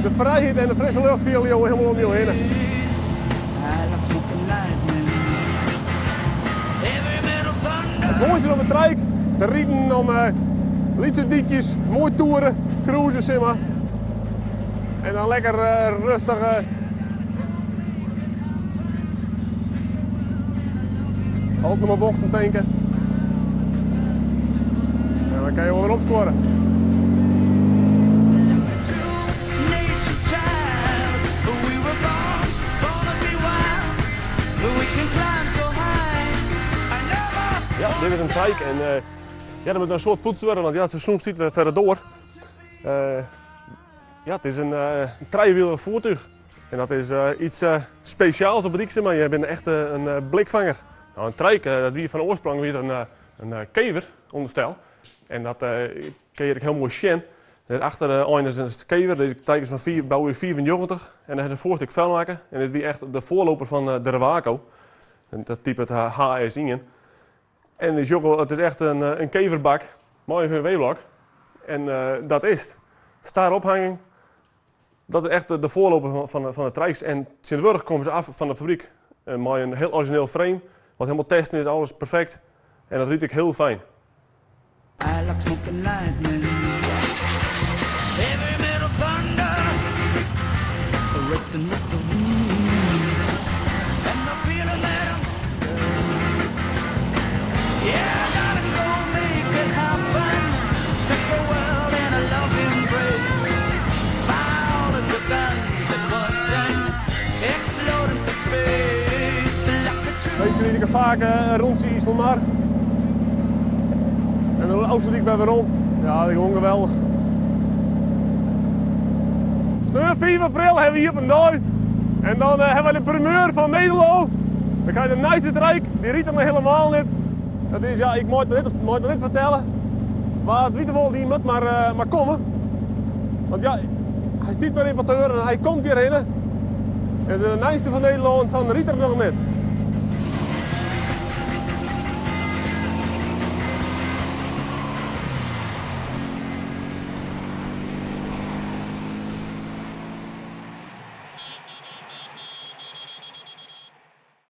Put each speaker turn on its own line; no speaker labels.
de vrijheid en de frisse lucht viel helemaal om je heen. Het mooiste op de trijk, te rieden om liedjesdiekjes, mooi toeren, cruisen zeg maar. En dan lekker rustig ook nog maar bochten tanken. En dan kan je wel weer opscoren. Ja, dit is een trijk en ja, er moet een soort poets worden, want ja, het seizoen ziet we verder door. Ja, het is een drijfwielig voertuig. En dat is iets speciaals op het maar je bent echt een blikvanger. Nou, een trijk, dat wie van oorsprong weer een kever onderstel. En dat kun je heel mooi zien. Daarachter is een kever, deze trijk is van bouw 94 en dan heeft een voorstuk vuil maken. En dit is echt de voorloper van de Rewaco. En dat type het HS in. En het is echt een keverbak, mooi VW-blok. En dat is het. Staarophanging, dat is echt de voorloper van de trikes. En sinds komen ze af van de fabriek met een heel origineel frame. Wat helemaal testen is, alles perfect. En dat riet ik heel fijn. I like smoking lightning. Heavy metal thunder. Racing with the wind. And the feeling that yeah, I gotta go make it happen. Take the world in a loving embrace. Fire all of the guns at once and explode into space. Deze die ik vaak rond zie is nog maar. En de oudste die ik ben weer rond. Ja, die gewoon geweldig. Sneur 4 april hebben we hier op een dag. En dan hebben we de primeur van Nederland. Dan krijg je de nice trijk, die riet er nog helemaal niet. Dat is, ja, ik moet het niet vertellen. Maar het weten wel, die moet maar komen. Want ja, hij is niet meer importeur en hij komt hierheen. En de nice van Nederland, van de riet er nog niet.